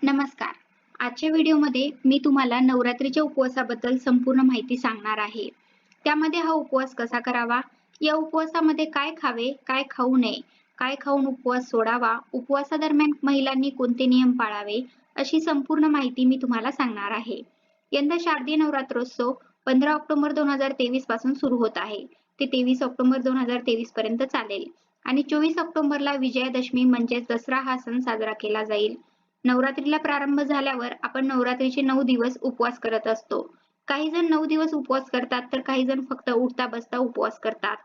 नमस्कार. आजच्या व्हिडिओमध्ये मी तुम्हाला नवरात्रीच्या उपवासाबद्दल संपूर्ण माहिती सांगणार आहे. त्यामध्ये हा उपवास कसा करावा, या उपवासामध्ये काय खावे, काय खाऊ नये, काय खाऊन उपवास सोडावा, उपवासादरम्यान महिलांनी कोणते नियम पाळावे, अशी संपूर्ण माहिती मी तुम्हाला सांगणार आहे. यंदा शारदीय नवरात्रोत्सव 15 ऑक्टोबर 2023 पासून सुरू होत आहे. ते 23 ऑक्टोबर 2023 पर्यंत चालेल आणि 24 ऑक्टोबरला विजयादशमी म्हणजेच दसरा हा सण साजरा केला जाईल. नवरात्रीला प्रारंभ झाल्यावर आपण नवरात्रीचे 9 दिवस उपवास करत असतो. काही जण 9 दिवस उपवास करतात, तर काही जण फक्त उठता बसता उपवास करतात.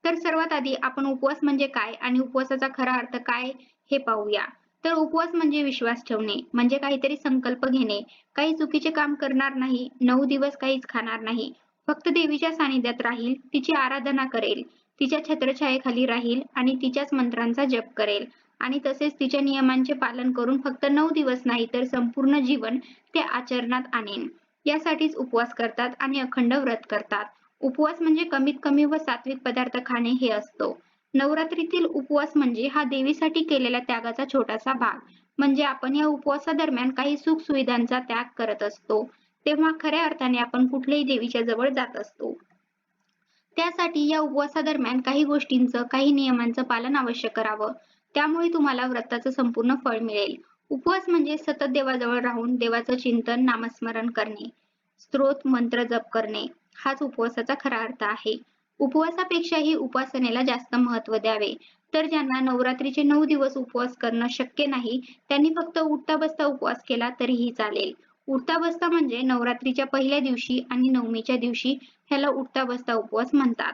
तर सर्वात आधी आपण उपवास म्हणजे काय आणि उपवासाचा खरा अर्थ काय हे पाहूया. तर उपवास म्हणजे विश्वास ठेवणे, म्हणजे काहीतरी संकल्प घेणे, काही चुकीचे काम करणार नाही, 9 दिवस काहीच खाणार नाही, फक्त देवीच्या सानिध्यात राहील, तिची आराधना करेल, तिच्या छत्रछायेखाली राहील आणि तिच्याच मंत्रांचा जप करेल. आणि तसेच तिच्या नियमांचे पालन करून फक्त 9 दिवस नाही तर संपूर्ण जीवन ते आचरणात आणेन. यासाठीच उपवास करतात आणि अखंड व्रत करतात. उपवास म्हणजे कमीत कमी व सात्विक पदार्थ खाणे हे असतो. नवरात्रीतील उपवास म्हणजे हा देवीसाठी केलेल्या त्यागाचा छोटासा भाग. म्हणजे आपण या उपवासादरम्यान काही सुख सुविधांचा त्याग करत असतो. तेव्हा खऱ्या अर्थाने आपण कुठल्याही देवीच्या जवळ जात असतो. त्यासाठी या उपवासादरम्यान काही गोष्टींचं, काही नियमांचं पालन अवश्य करावं. त्यामुळे तुम्हाला व्रताचं संपूर्ण फळ मिळेल. उपवास म्हणजे सतत देवाजवळ राहून देवाचं चिंतन, नामस्मरण करणे, स्तोत्र, मंत्र जप करणे, हाच उपवासाचा खरा अर्थ आहे. उपवासापेक्षाही उपासनेला जास्त महत्त्व द्यावे. तर ज्यांना नवरात्रीचे 9 दिवस उपवास करणं शक्य नाही, त्यांनी फक्त उठता बसता उपवास केला तरीही चालेल. उठता बसता म्हणजे नवरात्रीच्या पहिल्या दिवशी आणि नवमीच्या दिवशी ह्याला उठता बसता उपवास म्हणतात.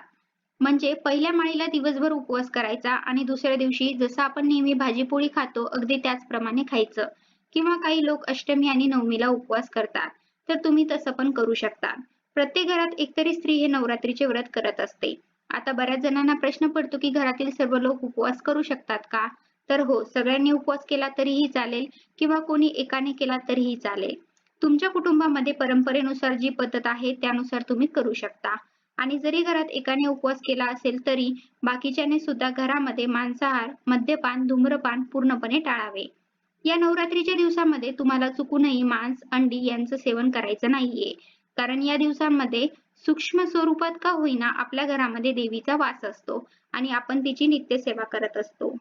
म्हणजे पहिल्या माळीला दिवसभर उपवास करायचा आणि दुसऱ्या दिवशी जसं आपण नेहमी भाजी-पोळी खातो अगदी त्याचप्रमाणे खायचं. किंवा काही लोक अष्टमी आणि नवमीला उपवास करतात. तर तुम्ही तसं पण करू शकता. प्रत्येक घरात एकतरी स्त्री हे नवरात्रीचे व्रत करत असते. आता बऱ्याच जणांना प्रश्न पडतो की घरातील सर्व लोक उपवास करू शकतात का? तर हो, सगळ्यांनी उपवास केला तरीही चालेल किंवा कोणी एकाने केला तरीही चालेल. तुमच्या कुटुंबामध्ये परंपरेनुसार जी पद्धत आहे त्यानुसार तुम्ही करू शकता. आणि जरी घरात एकाने उपवास केला असेल तरी बाकीच्याने सुद्धा घरामध्ये मांसाहार, मद्यपान, धूम्रपान पूर्णपणे टाळावे. या नवरात्रीच्या दिवसामध्ये तुम्हाला चुकूनही मांस, अंडी यांचं सेवन करायचं नाहीये. कारण या दिवसांमध्ये सूक्ष्म स्वरूपात का होईना आपल्या घरामध्ये देवीचा वास असतो आणि आपण तिची नित्यसेवा करत असतो.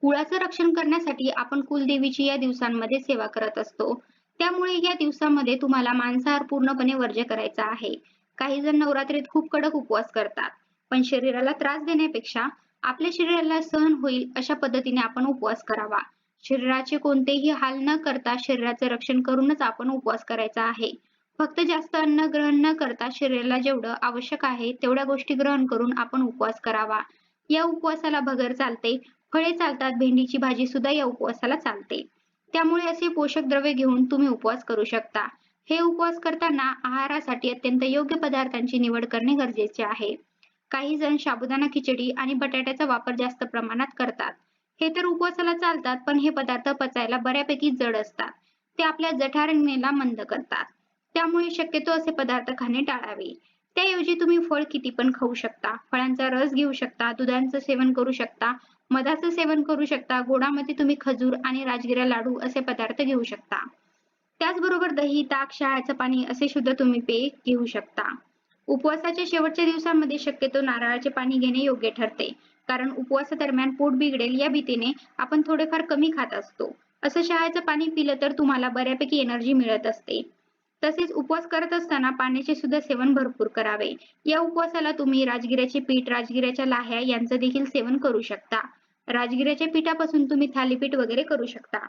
कुळाचं रक्षण करण्यासाठी आपण कुलदेवीची या दिवसांमध्ये सेवा करत असतो. त्यामुळे या दिवसामध्ये तुम्हाला मांसाहार पूर्णपणे वर्ज्य करायचा आहे. काही जण नवरात्रीत खूप कडक उपवास करतात, पण शरीराला त्रास देण्यापेक्षा आपल्या शरीराला सहन होईल अशा पद्धतीने आपण उपवास करावा. शरीराचे कोणतेही हाल न करता शरीराचे रक्षण करूनच आपण उपवास करायचा आहे. फक्त जास्त अन्न ग्रहण न करता शरीराला जेवढं आवश्यक आहे तेवढ्या गोष्टी ग्रहण करून आपण उपवास करावा. या उपवासाला भगर चालते, फळे चालतात, भेंडीची भाजी सुद्धा या उपवासाला चालते. त्यामुळे असे पोषक द्रव्ये घेऊन तुम्ही उपवास करू शकता. हे उपवास करताना आहारासाठी अत्यंत योग्य पदार्थांची निवड करणे गरजेचे आहे. काही जण साबुदाणा खिचडी आणि बटाट्याचा वापर जास्त प्रमाणात करतात. हे तर उपवासाला चालतात, पण हे पदार्थ पचायला बऱ्यापैकी जड असतात. ते आपल्या जठराग्नीला मंद करतात. त्यामुळे शक्यतो असे पदार्थ खाणे टाळावे. त्याऐवजी तुम्ही फळ किती पण खाऊ शकता, फळांचा रस घेऊ शकता, दुधाचं सेवन करू शकता, मधाचं सेवन करू शकता, गोडामध्ये तुम्ही खजूर आणि राजगिरा लाडू असे पदार्थ घेऊ शकता. त्याचबरोबर दही, ताक, शहाळ्याचं पाणी असे सुद्धा तुम्ही पेय घेऊ शकता. उपवासाच्या शेवटच्या दिवसांमध्ये शक्यतो नारळाचे पाणी घेणे योग्य ठरते. कारण उपवासादरम्यान पोट बिघडेल या भीतीने आपण थोडेफार कमी खात असतो. असं शहाळ्याचं पाणी पिलं तर तुम्हाला बऱ्यापैकी एनर्जी मिळत असते. तसेच उपवास करत असताना पाण्याचे सुद्धा सेवन भरपूर करावे. या उपवासाला तुम्ही राजगिऱ्याचे पीठ, राजगिऱ्याच्या लाह्या यांचं देखील सेवन करू शकता. राजगिऱ्याच्या पिठापासून तुम्ही थालीपीठ वगैरे करू शकता.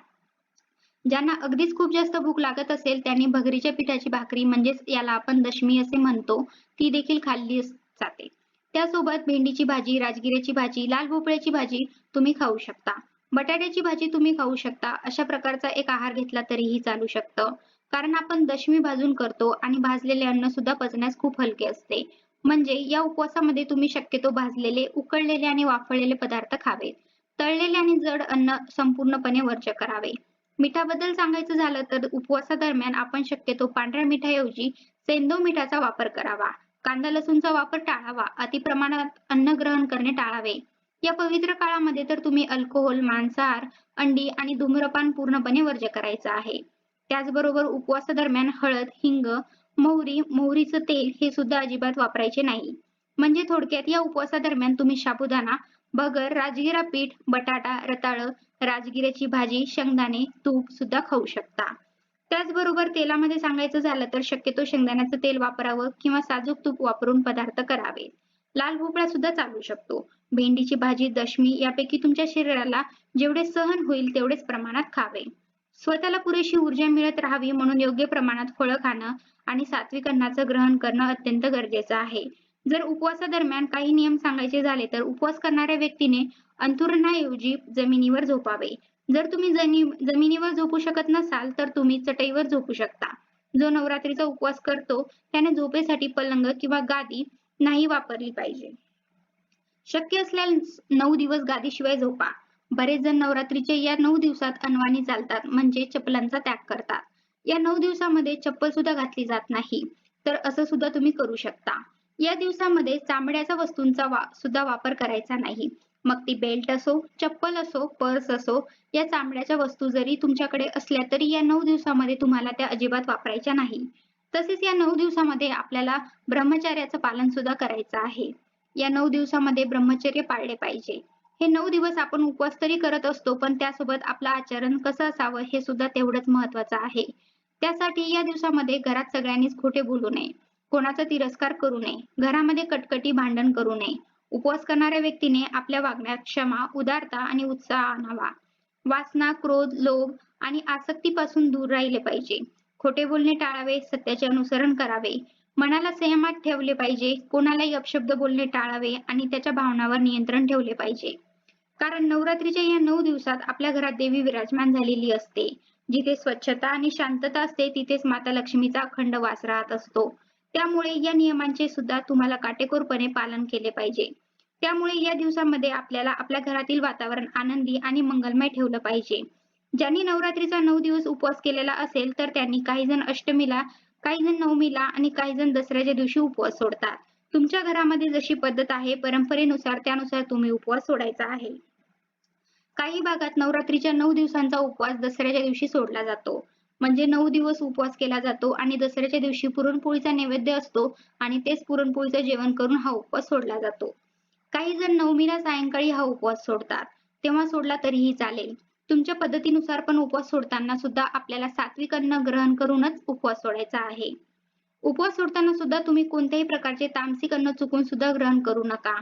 ज्यांना अगदीच खूप जास्त भूक लागत असेल त्यांनी भगरीच्या पिठाची भाकरी म्हणजेच याला आपण दशमी असे म्हणतो, ती देखील खाल्ली जाते. त्यासोबत भेंडीची भाजी, राजगिऱ्याची भाजी, लाल भोपळ्याची भाजी तुम्ही खाऊ शकता. बटाट्याची भाजी तुम्ही खाऊ शकता. अशा प्रकारचा एक आहार घेतला तरीही चालू शकतं. कारण आपण दशमी भाजून करतो आणि भाजलेले अन्न सुद्धा पचण्यास खूप हलके असते. म्हणजे या उपवासामध्ये तुम्ही शक्यतो भाजलेले, उकळलेले आणि वाफळलेले पदार्थ खावेत. तळलेले आणि जड अन्न संपूर्णपणे वर्ज्य करावे. मिठाबद्दल सांगायचं झालं तर उपवासादरम्यान आपण शक्यतो पांढऱ्या मिठाऐवजी सेंधव मिठाचा वापर करावा. कांदा लसूणचा वापर टाळावा. अतिप्रमाणात अन्न ग्रहण करणे टाळावे. या पवित्र काळामध्ये तर तुम्ही अल्कोहोल, मांसाहार, अंडी आणि धूम्रपान पूर्णपणे वर्ज्य करायचं आहे. त्याचबरोबर उपवासादरम्यान हळद, हिंग, मोहरी, मोहरीचं तेल हे सुद्धा अजिबात वापरायचे नाही. म्हणजे थोडक्यात या उपवासादरम्यान तुम्ही साबुदाणा, भगर, राजगिरा पीठ, बटाटा, रताळं, राजगिऱ्याची भाजी, शेंगदाणे, तूप सुद्धा खाऊ शकता. त्याचबरोबर तेलामध्ये सांगायचं झालं तर शक्यतो शेंगदाण्याचं तेल वापरावं किंवा साजूक तूप वापरून पदार्थ करावे. लाल भोपळा सुद्धा चालू शकतो. भेंडीची भाजी, दशमी यापैकी तुमच्या शरीराला जेवढे सहन होईल तेवढेच प्रमाणात खावे. स्वतःला पुरेशी ऊर्जा मिळत राहावी म्हणून योग्य प्रमाणात फळं खाणं आणि सात्विक अन्नाचं ग्रहण करणं अत्यंत गरजेचं आहे. जर उपवासादरम्यान काही नियम सांगायचे झाले तर उपवास करणाऱ्या व्यक्तीने अंथरुणाऐवजी जमिनीवर झोपावे. जर तुम्ही जमिनीवर झोपू शकत नसाल तर तुम्ही चटईवर झोपू शकता. जो नवरात्रीचा उपवास करतो त्याने झोपेसाठी पलंग किंवा गादी नाही वापरली पाहिजे. शक्य असल्यास 9 दिवस गादीशिवाय झोपा. बरेच जण नवरात्रीच्या या 9 दिवसात अनवाणी चालतात म्हणजे चपलांचा त्याग करतात. या 9 दिवसामध्ये चप्पल सुद्धा घातली जात नाही. तर असं सुद्धा तुम्ही करू शकता. या दिवसामध्ये चामड्याच्या वस्तूंचा सुद्धा वापर करायचा नाही. मग ती बेल्ट असो, चप्पल असो, पर्स असो, या चामड्याच्या वस्तू जरी तुमच्याकडे असल्या तरी या 9 दिवसामध्ये तुम्हाला त्या अजिबात वापरायच्या नाही. तसेच या 9 दिवसामध्ये आपल्याला ब्रह्मचर्याचं पालन सुद्धा करायचं आहे. या 9 दिवसामध्ये ब्रह्मचर्य पाळले पाहिजे. हे 9 दिवस आपण उपवास तरी करत असतो, पण त्यासोबत आपलं आचरण कसं असावं हे सुद्धा तेवढंच महत्त्वाचं आहे. त्यासाठी या दिवसामध्ये घरात सगळ्यांनीच खोटे बोलू नये, कोणाचा तिरस्कार करू नये, घरामध्ये कटकटी भांडण करू नये. उपवास करणाऱ्या व्यक्तीने आपल्या वागण्यात क्षमा, उदारता आणि उत्साह आणावा. वासना, क्रोध, लोभ आणि आसक्तीपासून दूर राहिले पाहिजे. खोटे बोलणे टाळावे, सत्याचे अनुसरण करावे. मनाला संयमात ठेवले पाहिजे, कोणालाही अपशब्द बोलणे टाळावे आणि त्याच्या भावनांवर नियंत्रण ठेवले पाहिजे. कारण नवरात्रीच्या या 9 दिवसात आपल्या घरात देवी विराजमान झालेली असते. जिथे स्वच्छता आणि शांतता असते तिथेच माता लक्ष्मीचा अखंड वास राहत असतो. त्यामुळे या नियमांचे सुद्धा तुम्हाला काटेकोरपणे पालन केले पाहिजे. त्यामुळे या दिवसामध्ये आपल्याला आपल्या घरातील वातावरण आनंदी आणि मंगलमय ठेवलं पाहिजे. ज्यांनी नवरात्रीचा 9 दिवस उपवास केलेला असेल तर त्यांनी काही जण अष्टमीला, काही जण नवमीला आणि काही जण दसऱ्याच्या दिवशी उपवास सोडतात. तुमच्या घरामध्ये जशी पद्धत आहे परंपरेनुसार त्यानुसार तुम्ही उपवास सोडायचा आहे. काही भागात नवरात्रीच्या 9 दिवसांचा उपवास दसऱ्याच्या दिवशी सोडला जातो. म्हणजे 9 दिवस उपवास केला जातो आणि दसऱ्याच्या दिवशी पुरणपोळीचा नैवेद्य असतो आणि तेच पुरणपोळीचं जेवण करून हा उपवास सोडला जातो. काही जण नवमीला सायंकाळी हा उपवास सोडतात. तेव्हा सोडला तरीही चालेल. तुमच्या पद्धतीनुसार पण उपवास सोडताना सुद्धा आपल्याला सात्विक अन्न ग्रहण करूनच उपवास सोडायचा आहे. उपवास सोडताना सुद्धा तुम्ही कोणत्याही प्रकारचे तामसिक अन्न चुकून सुद्धा ग्रहण करू नका.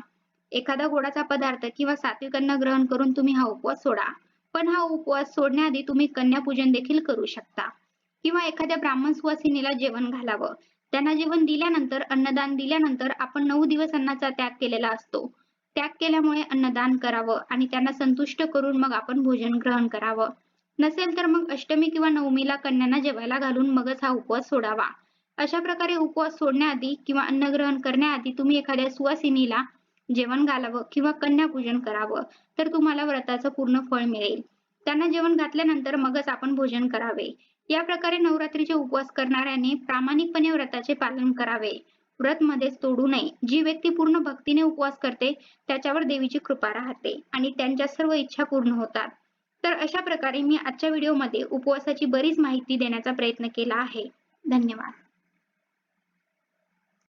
एखादा गोडाचा पदार्थ किंवा सात्विक अन्न ग्रहण करून तुम्ही हा उपवास सोडा. पण हा उपवास सोडण्याआधी तुम्ही कन्यापूजन देखील करू शकता किंवा एखाद्या ब्राह्मण सुवासिनीला जेवण घालावं. त्यांना जेवण दिल्यानंतर, अन्नदान दिल्यानंतर आपण 9 दिवस अन्नाचा त्याग केलेला असतो. त्याग केल्यामुळे अन्नदान करावं आणि त्यांना संतुष्ट करून मग आपण भोजन ग्रहण करावं. नसेल तर मग अष्टमी किंवा नवमीला कन्यांना जेवायला घालून मगच हा उपवास सोडावा. अशा प्रकारे उपवास सोडण्याआधी किंवा अन्न ग्रहण करण्याआधी तुम्ही एखाद्या सुवासिनीला जेवण घालावं किंवा कन्यापूजन करावं तर तुम्हाला व्रताचं पूर्ण फळ मिळेल. त्यांना जेवण घातल्यानंतर मगच आपण भोजन करावे. या प्रकारे नवरात्रीचे उपवास करणाऱ्याने प्रामाणिकपणे व्रताचे पालन करावे. व्रत मध्येच तोडू नये. जी व्यक्ती पूर्ण भक्तीने उपवास करते त्याच्यावर देवीची कृपा राहते आणि त्यांच्या सर्व इच्छा पूर्ण होतात. तर अशा प्रकारे मी आजच्या व्हिडिओमध्ये उपवासाची बरीच माहिती देण्याचा प्रयत्न केला आहे. धन्यवाद.